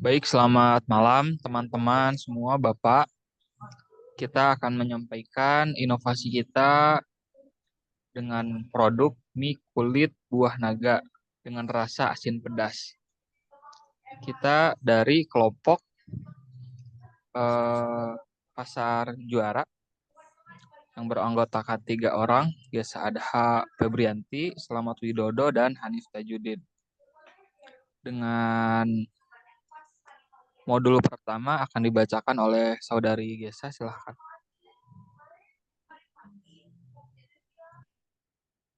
Baik, selamat malam teman-teman semua, Bapak. Kita akan menyampaikan inovasi kita dengan produk mie kulit buah naga dengan rasa asin pedas. Kita dari kelompok eh, Pasar Juara yang beranggotakan 3 orang, Gesa Adha Febrianti, Selamat Widodo, dan Hanif Tajudin. Dengan modul pertama akan dibacakan oleh Saudari Gesa, silahkan.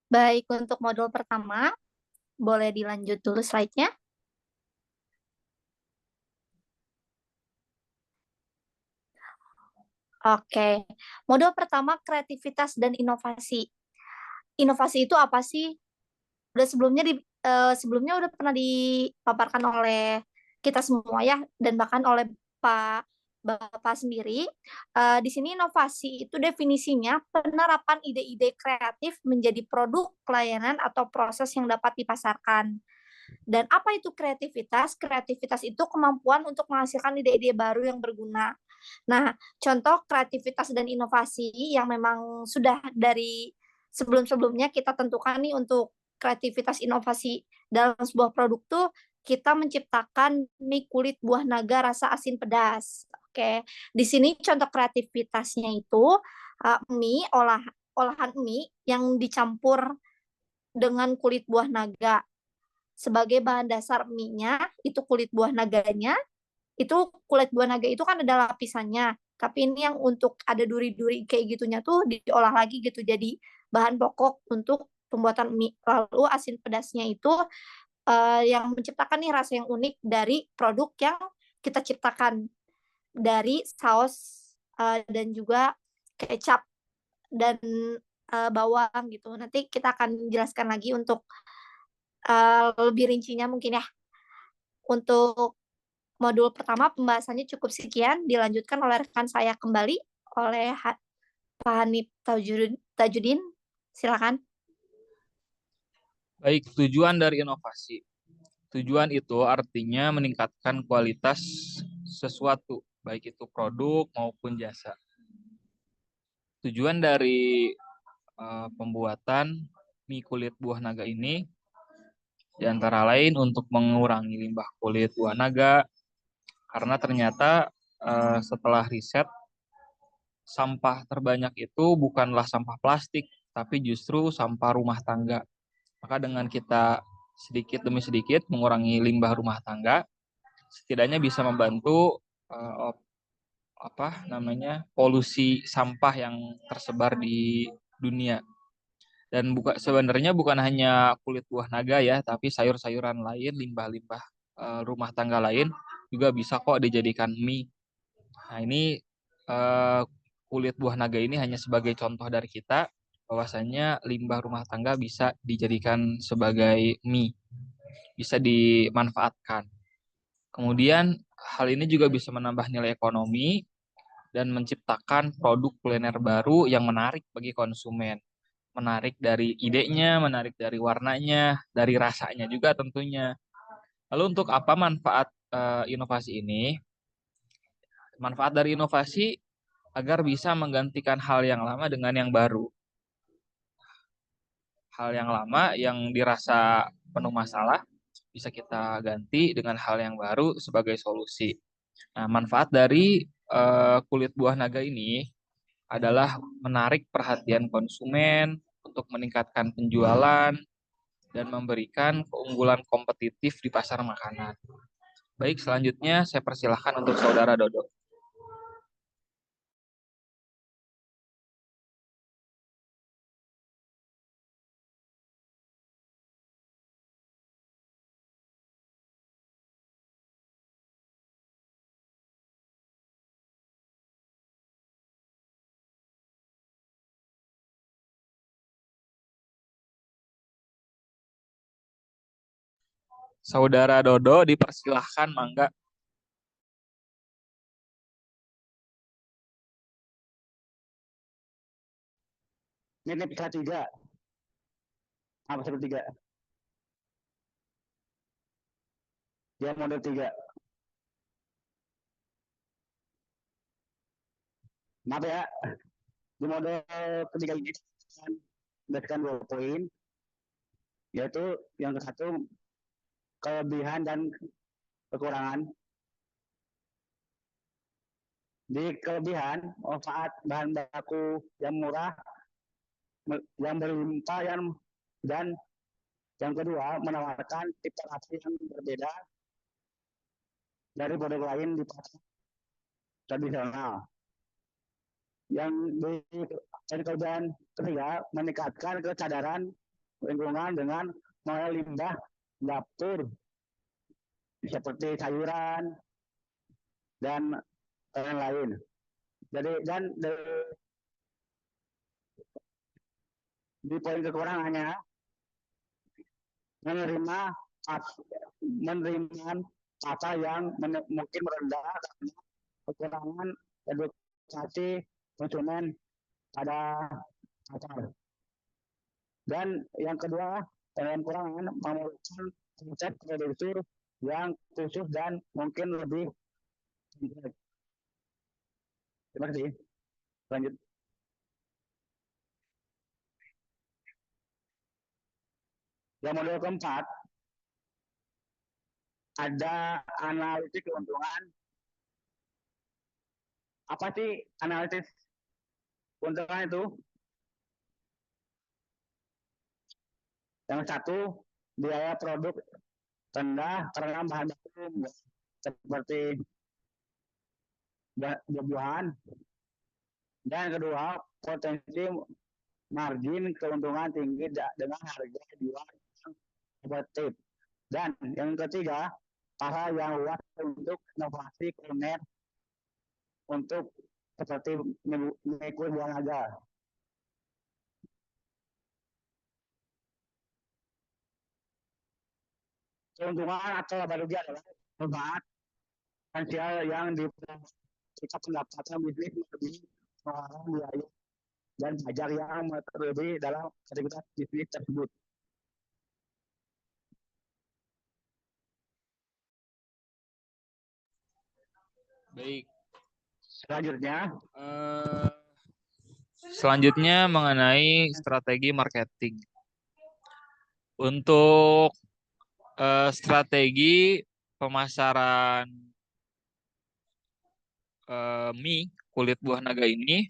Baik, untuk modul pertama, boleh dilanjut dulu slide-nya. Oke, modul pertama kreativitas dan inovasi. Inovasi itu apa sih? Udah sebelumnya udah pernah dipaparkan oleh kita semua ya, dan bahkan oleh Pak Bapak sendiri. Di sini inovasi itu definisinya penerapan ide-ide kreatif menjadi produk, pelayanan, atau proses yang dapat dipasarkan. Dan apa itu kreativitas? Kreativitas itu kemampuan untuk menghasilkan ide-ide baru yang berguna. Nah, contoh kreativitas dan inovasi yang memang sudah dari sebelum-sebelumnya kita tentukan nih untuk kreativitas inovasi dalam sebuah produk tuh kita menciptakan mie kulit buah naga rasa asin pedas. Oke, di sini contoh kreativitasnya itu mie olahan mie yang dicampur dengan kulit buah naga sebagai bahan dasar mie-nya itu kulit buah naganya. Itu kulit buah naga itu kan ada lapisannya, tapi ini yang untuk ada duri-duri kayak gitunya tuh diolah lagi gitu jadi bahan pokok untuk pembuatan mie. Lalu asin pedasnya itu yang menciptakan nih rasa yang unik dari produk yang kita ciptakan dari saus dan juga kecap dan bawang gitu. Nanti kita akan jelaskan lagi untuk lebih rincinya mungkin ya. Untuk modul pertama pembahasannya cukup sekian, dilanjutkan oleh rekan saya kembali oleh Pak Hanif Tajudin. Silakan. Baik, tujuan dari inovasi. Tujuan itu artinya meningkatkan kualitas sesuatu, baik itu produk maupun jasa. Tujuan dari pembuatan mie kulit buah naga ini diantara lain untuk mengurangi limbah kulit buah naga, karena ternyata setelah riset sampah terbanyak itu bukanlah sampah plastik, tapi justru sampah rumah tangga. Maka dengan kita sedikit demi sedikit mengurangi limbah rumah tangga, setidaknya bisa membantu uh, polusi sampah yang tersebar di dunia. Dan sebenarnya bukan hanya kulit buah naga ya, tapi sayur-sayuran lain, limbah-limbah rumah tangga lain juga bisa kok dijadikan mie. Nah, ini uh, kulit buah naga ini hanya sebagai contoh dari kita bahwasanya limbah rumah tangga bisa dijadikan sebagai mie, bisa dimanfaatkan. Kemudian hal ini juga bisa menambah nilai ekonomi dan menciptakan produk kuliner baru yang menarik bagi konsumen. Menarik dari idenya, menarik dari warnanya, dari rasanya juga tentunya. Lalu untuk apa manfaat inovasi ini? Manfaat dari inovasi agar bisa menggantikan hal yang lama dengan yang baru. Hal yang lama yang dirasa penuh masalah bisa kita ganti dengan hal yang baru sebagai solusi. Nah, manfaat dari kulit buah naga ini adalah menarik perhatian konsumen untuk meningkatkan penjualan dan memberikan keunggulan kompetitif di pasar makanan. Baik, selanjutnya saya persilahkan untuk Saudara Dodo. Saudara Dodo dipersilahkan, mangga. Ini pika 3. Apa seperti 3? Dia model 3. Maaf ya, di mode ketiga ini berdasarkan 2 poin, yaitu yang ke satu kelebihan dan kekurangan. Di kelebihan, manfaat bahan baku yang murah, yang berlimpah, dan yang kedua menawarkan cita rasa yang berbeda dari produk lain di pasar tradisional. Yang di kelebihan ketiga meningkatkan kesadaran lingkungan dengan mengolah limbah dapur seperti sayuran dan lain-lain. Jadi dan di poin kekurangannya menerima kata yang mungkin merendah karena kekurangan edukasi konsumen pada pasar. Dan yang kedua, yang kurangan memerlukan konsep produksi yang khusus dan mungkin lebih kompleks. Terima kasih. Lanjut. Yang model keempat, ada analisis keuntungan. Apa sih analisis keuntungan itu? Yang satu, biaya produk rendah karena bahan baku seperti buah-buahan. Dan kedua, potensi margin keuntungan tinggi dengan harga jual yang kompetitif. Dan yang ketiga, pasar yang luas untuk inovasi kuliner untuk seperti mie kue buah naga. Keuntungan atau laba rugi adalah manfaat finansial yang jika pendapatan bisnis lebih mengeluarkan biaya dan pajak yang terlebih dalam aktivitas bisnis tersebut. Baik. Selanjutnya mengenai strategi marketing. Untuk strategi pemasaran mie kulit buah naga ini,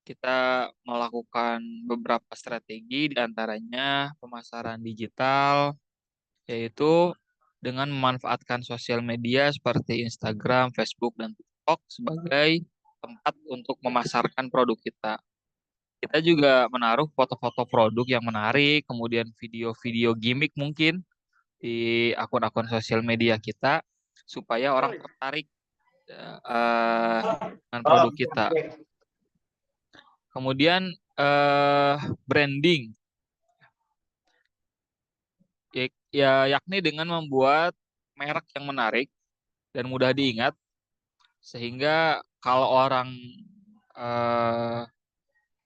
kita melakukan beberapa strategi, diantaranya pemasaran digital, yaitu dengan memanfaatkan sosial media seperti Instagram, Facebook, dan TikTok sebagai tempat untuk memasarkan produk kita. Kita juga menaruh foto-foto produk yang menarik, kemudian video-video gimmick mungkin di akun-akun sosial media kita, supaya orang tertarik dengan produk kita. Kemudian branding, yakni dengan membuat merek yang menarik dan mudah diingat, sehingga kalau orang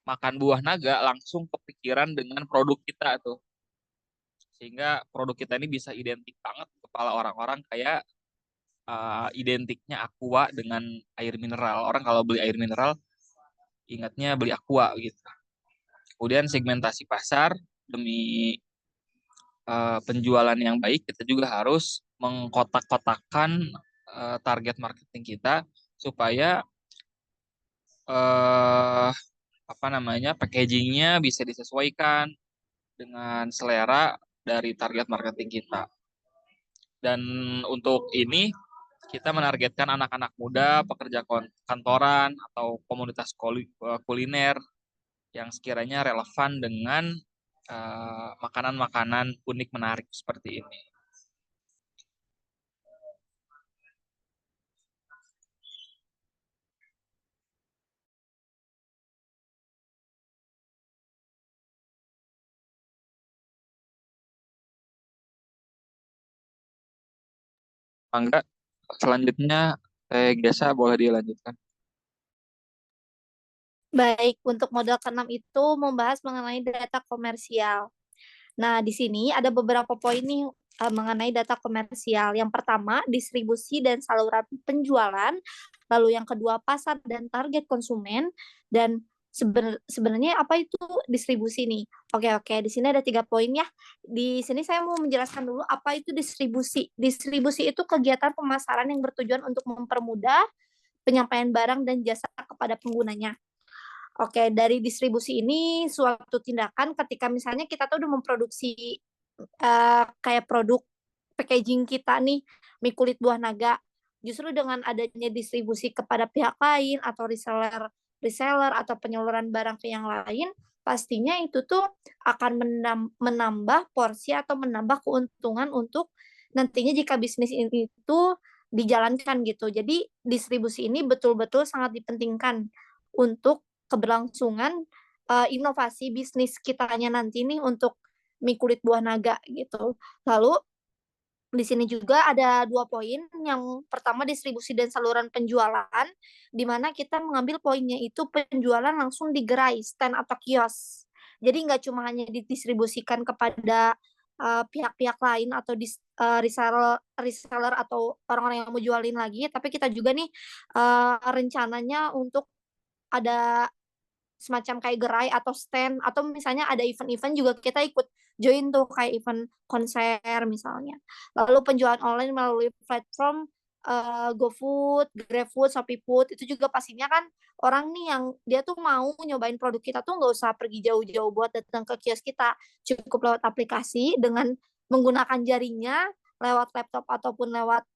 makan buah naga langsung kepikiran dengan produk kita tuh, sehingga produk kita ini bisa identik banget ke kepala orang-orang, kayak identiknya Aqua dengan air mineral. Orang kalau beli air mineral ingatnya beli Aqua gitu. Kemudian segmentasi pasar, demi penjualan yang baik, kita juga harus mengkotak-kotakan target marketing kita supaya packagingnya bisa disesuaikan dengan selera dari target marketing kita. Dan untuk ini kita menargetkan anak-anak muda, pekerja kantoran, atau komunitas kuliner yang sekiranya relevan dengan makanan-makanan unik menarik seperti ini. Mangga, selanjutnya Gesa boleh dilanjutkan. Baik, untuk model ke-6 itu membahas mengenai data komersial. Nah, di sini ada beberapa poin nih mengenai data komersial. Yang pertama, distribusi dan saluran penjualan, lalu yang kedua pasar dan target konsumen, dan sebenarnya apa itu distribusi nih? Oke, di sini ada 3 poin ya. Di sini saya mau menjelaskan dulu apa itu distribusi. Distribusi itu kegiatan pemasaran yang bertujuan untuk mempermudah penyampaian barang dan jasa kepada penggunanya. Oke, dari distribusi ini suatu tindakan ketika misalnya kita tuh udah memproduksi kayak produk packaging kita nih, mie kulit buah naga. Justru dengan adanya distribusi kepada pihak lain atau reseller reseller atau penyaluran barang ke yang lain, pastinya itu tuh akan menambah porsi atau menambah keuntungan untuk nantinya jika bisnis ini itu dijalankan gitu. Jadi distribusi ini betul-betul sangat dipentingkan untuk keberlangsungan inovasi bisnis kitanya nanti nih untuk mie kulit buah naga gitu. Lalu di sini juga ada 2 poin. Yang pertama distribusi dan saluran penjualan, di mana kita mengambil poinnya itu penjualan langsung di gerai, stand atau kios. Jadi nggak cuma hanya didistribusikan kepada pihak-pihak lain atau reseller, reseller atau orang-orang yang mau jualin lagi, tapi kita juga nih rencananya untuk ada semacam kayak gerai atau stand atau misalnya ada event-event juga kita ikut join tuh kayak event konser misalnya. Lalu penjualan online melalui platform GoFood, GrabFood, ShopeeFood itu juga pastinya kan orang nih yang dia tuh mau nyobain produk kita tuh nggak usah pergi jauh-jauh buat datang ke kios kita, cukup lewat aplikasi dengan menggunakan jarinya lewat laptop ataupun lewat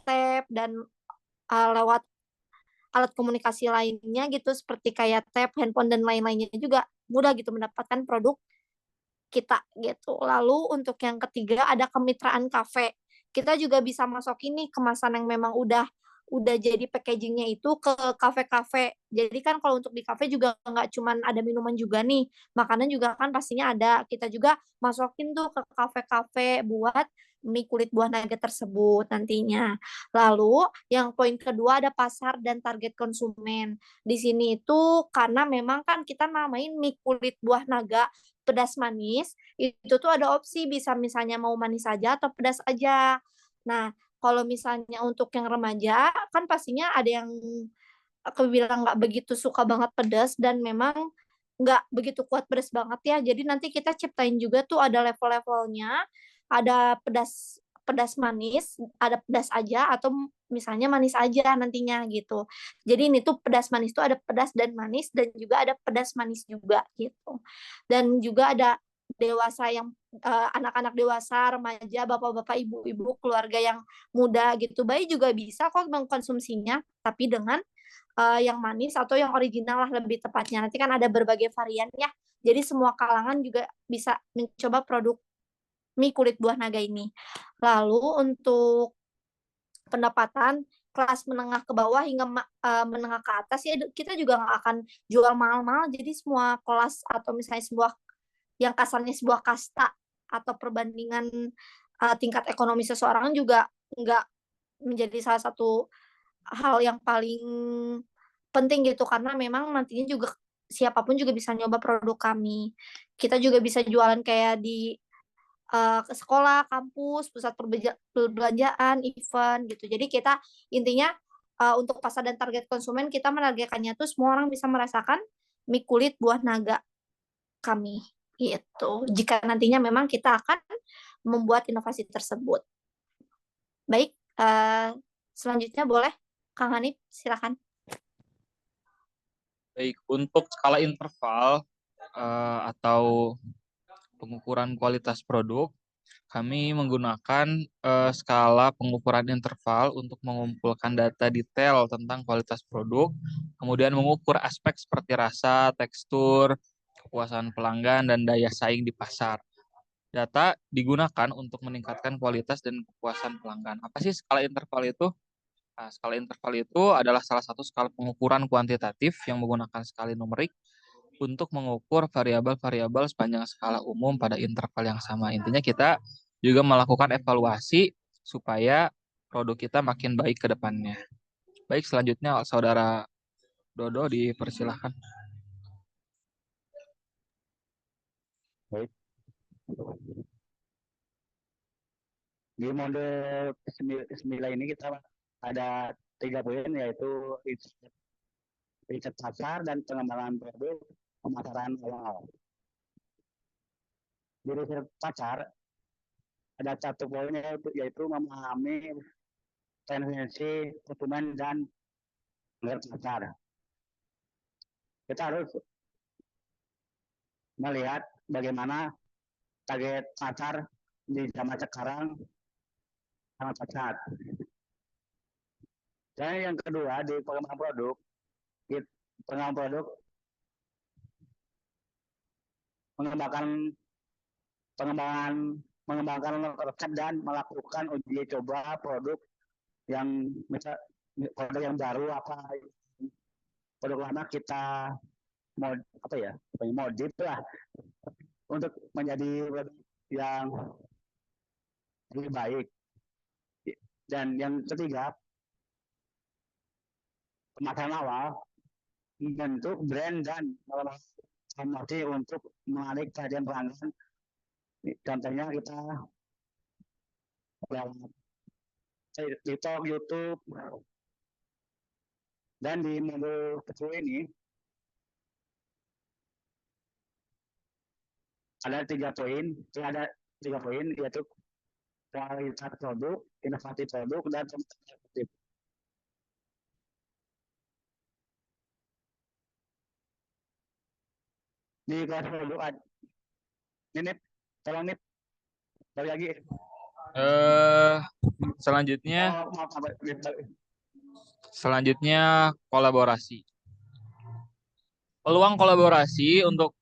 tab dan lewat alat komunikasi lainnya gitu seperti kayak tab, handphone dan lain-lainnya juga mudah gitu mendapatkan produk kita gitu. Lalu untuk yang ketiga ada kemitraan kafe. Kita juga bisa masukin nih kemasan yang memang udah jadi packagingnya itu ke kafe-kafe. Jadi kan kalau untuk di kafe juga nggak cuman ada minuman juga nih, makanan juga kan pastinya ada. Kita juga masukin tuh ke kafe-kafe buat mie kulit buah naga tersebut nantinya. Lalu yang poin kedua ada pasar dan target konsumen. Di sini itu karena memang kan kita namain mie kulit buah naga pedas manis, itu tuh ada opsi bisa misalnya mau manis aja atau pedas aja. Nah, kalau misalnya untuk yang remaja, kan pastinya ada yang aku bilang nggak begitu suka banget pedas dan memang nggak begitu kuat pedas banget ya. Jadi nanti kita ciptain juga tuh ada level-levelnya, ada pedas pedas manis, ada pedas aja atau misalnya manis aja nantinya gitu. Jadi ini tuh pedas manis tuh ada pedas dan manis dan juga ada pedas manis juga gitu. Dan juga ada dewasa yang anak-anak dewasa, remaja, bapak-bapak, ibu-ibu, keluarga yang muda gitu. Bayi juga bisa kok mengkonsumsinya, tapi dengan yang manis atau yang original lah lebih tepatnya. Nanti kan ada berbagai varian ya. Jadi semua kalangan juga bisa mencoba produk mie kulit buah naga ini. Lalu untuk pendapatan kelas menengah ke bawah hingga menengah ke atas ya kita juga nggak akan jual mahal-mahal. Jadi semua kelas atau misalnya sebuah yang kasarnya sebuah kasta atau perbandingan tingkat ekonomi seseorang juga nggak menjadi salah satu hal yang paling penting gitu karena memang nantinya juga siapapun juga bisa nyoba produk kami. Kita juga bisa jualan kayak di ke sekolah, kampus, pusat perbelanjaan, event gitu. Jadi kita intinya untuk pasar dan target konsumen kita menargetkannya tuh semua orang bisa merasakan mie kulit buah naga kami gitu. Jika nantinya memang kita akan membuat inovasi tersebut. Baik, selanjutnya boleh Kang Hanif silakan. Baik, untuk skala interval atau pengukuran kualitas produk, kami menggunakan skala pengukuran interval untuk mengumpulkan data detail tentang kualitas produk, kemudian mengukur aspek seperti rasa, tekstur, kepuasan pelanggan, dan daya saing di pasar. Data digunakan untuk meningkatkan kualitas dan kepuasan pelanggan. Apa sih skala interval itu? Nah, skala interval itu adalah salah satu skala pengukuran kuantitatif yang menggunakan skala numerik untuk mengukur variabel-variabel sepanjang skala umum pada interval yang sama. Intinya kita juga melakukan evaluasi supaya produk kita makin baik ke depannya. Baik, selanjutnya Saudara Dodo dipersilahkan. Baik. Di mode 9 ini kita ada 3 poin, yaitu riset pasar dan pengembangan produk, pemasaran awal. Di riset pasar ada 1 poin, yaitu memahami tendensi konsumen dan pasar. Kita harus melihat bagaimana target pasar di zaman sekarang sangat pesat. Dan yang kedua, di pengembangan produk mengembangkan resep dan melakukan uji coba produk yang produk yang baru, produk lama kita modif lah untuk menjadi produk yang lebih baik. Dan yang ketiga, pemasaran awal, membentuk brand dan promosi untuk menarik perhatian pelanggan. Contohnya kita lewat TikTok, YouTube, dan di mode kecil ini ada 3 poin, yaitu kualitas produk, inovasi produk, dan kompetitif. Di kualitas produk ini, tolong nih, balik lagi. Selanjutnya kolaborasi. Peluang kolaborasi untuk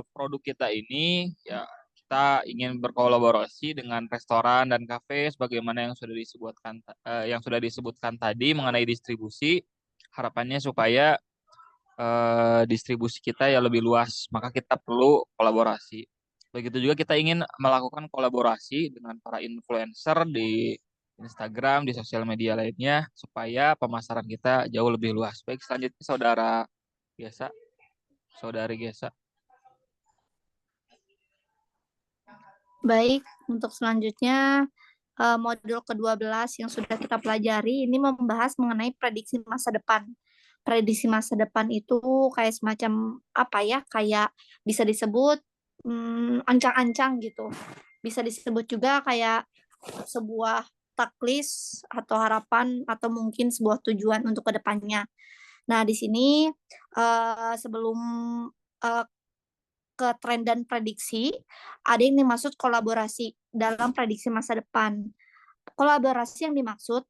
produk kita ini, ya kita ingin berkolaborasi dengan restoran dan kafe sebagaimana yang sudah disebutkan tadi mengenai distribusi. Harapannya supaya distribusi kita ya lebih luas, maka kita perlu kolaborasi. Begitu juga kita ingin melakukan kolaborasi dengan para influencer di Instagram, di sosial media lainnya, supaya pemasaran kita jauh lebih luas. Baik, selanjutnya Saudari Gesa. Baik, untuk selanjutnya modul ke-12 yang sudah kita pelajari ini membahas mengenai prediksi masa depan. Prediksi masa depan itu kayak semacam apa ya? Kayak bisa disebut ancang-ancang gitu. Bisa disebut juga kayak sebuah checklist atau harapan atau mungkin sebuah tujuan untuk kedepannya. Nah, di sini sebelum ke tren dan prediksi, ada yang dimaksud kolaborasi dalam prediksi masa depan. Kolaborasi yang dimaksud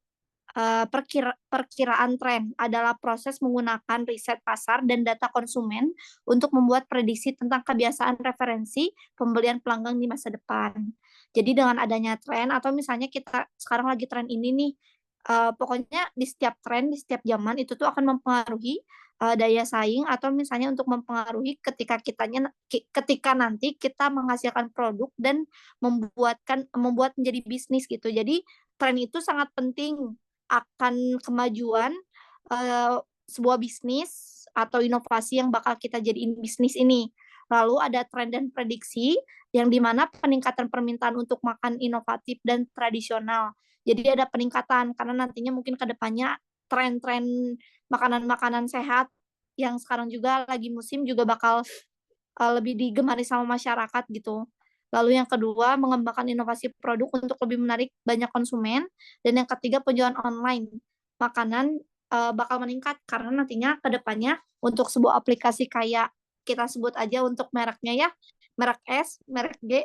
perkiraan tren adalah proses menggunakan riset pasar dan data konsumen untuk membuat prediksi tentang kebiasaan referensi pembelian pelanggan di masa depan. Jadi dengan adanya tren atau misalnya kita sekarang lagi tren ini nih, pokoknya di setiap tren, di setiap zaman itu tuh akan mempengaruhi daya saing atau misalnya untuk mempengaruhi ketika nanti kita menghasilkan produk dan membuat menjadi bisnis gitu. Jadi tren itu sangat penting akan kemajuan sebuah bisnis atau inovasi yang bakal kita jadiin bisnis ini. Lalu ada tren dan prediksi yang dimana peningkatan permintaan untuk makan inovatif dan tradisional. Jadi ada peningkatan karena nantinya mungkin ke depannya tren-tren makanan-makanan sehat yang sekarang juga lagi musim juga bakal lebih digemari sama masyarakat gitu. Lalu yang kedua, mengembangkan inovasi produk untuk lebih menarik banyak konsumen. Dan yang ketiga, penjualan online makanan bakal meningkat karena nantinya ke depannya untuk sebuah aplikasi kayak kita sebut aja untuk mereknya ya, merek S, merek G,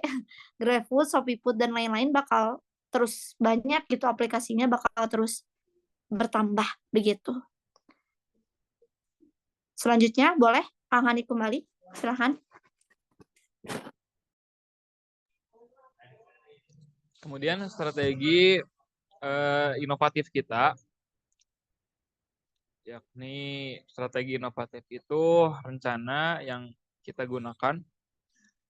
GrabFood, ShopeeFood, dan lain-lain bakal terus banyak gitu aplikasinya bakal terus bertambah begitu. Selanjutnya boleh Kang Hani kembali, silahkan. Kemudian strategi inovatif kita, yakni strategi inovatif itu rencana yang kita gunakan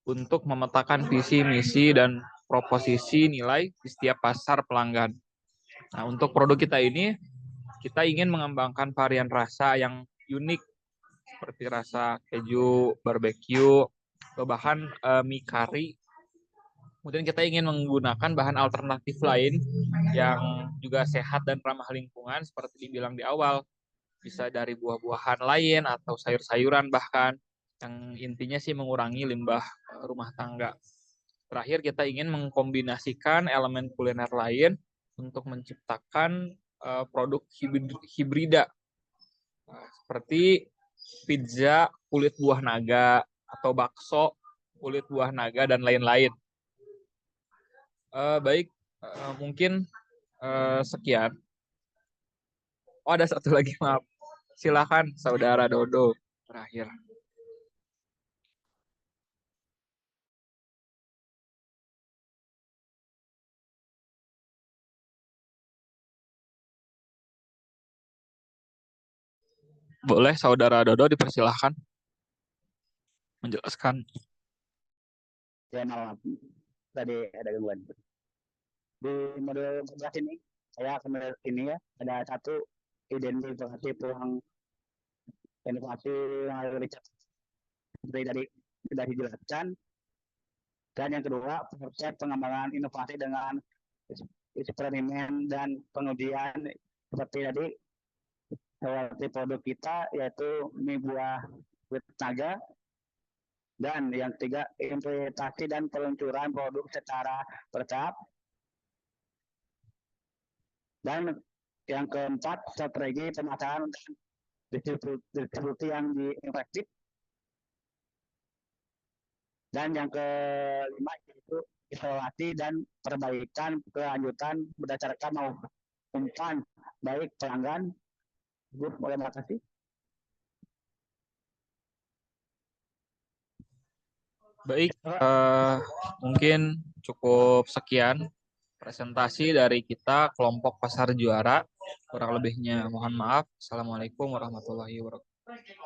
untuk memetakan visi, misi, dan proposisi nilai di setiap pasar pelanggan. Nah, untuk produk kita ini, kita ingin mengembangkan varian rasa yang unik, seperti rasa keju, barbecue, atau bahkan mie kari, Kemudian kita ingin menggunakan bahan alternatif lain yang juga sehat dan ramah lingkungan seperti dibilang di awal. Bisa dari buah-buahan lain atau sayur-sayuran bahkan. Yang intinya sih mengurangi limbah rumah tangga. Terakhir kita ingin mengkombinasikan elemen kuliner lain untuk menciptakan produk hibrida. Seperti pizza kulit buah naga atau bakso kulit buah naga dan lain-lain. Baik, mungkin sekian. Oh, ada satu lagi, maaf. Silakan, Saudara Dodo, terakhir. Boleh, Saudara Dodo, dipersilahkan menjelaskan. Ya, maaf. Tadi ada gangguan. Di model 14 ini, saya akan ini ya, ada satu identifikasi peluang inovasi yang ada dicapai seperti tadi sudah dijelaskan. Dan yang kedua, proses pengembangan inovasi dengan eksperimen dan pengujian seperti tadi seperti produk kita yaitu mie buah naga. Dan yang ketiga, implementasi dan peluncuran produk secara bertahap. Dan yang keempat, strategi pemasaran dan distribusi yang efektif. Dan yang kelima yaitu evaluasi dan perbaikan kelanjutan berdasarkan umpan baik pelanggan. Terima kasih. Baik, mungkin cukup sekian presentasi dari kita kelompok Pasar Juara. Kurang lebihnya mohon maaf. Assalamualaikum warahmatullahi wabarakatuh.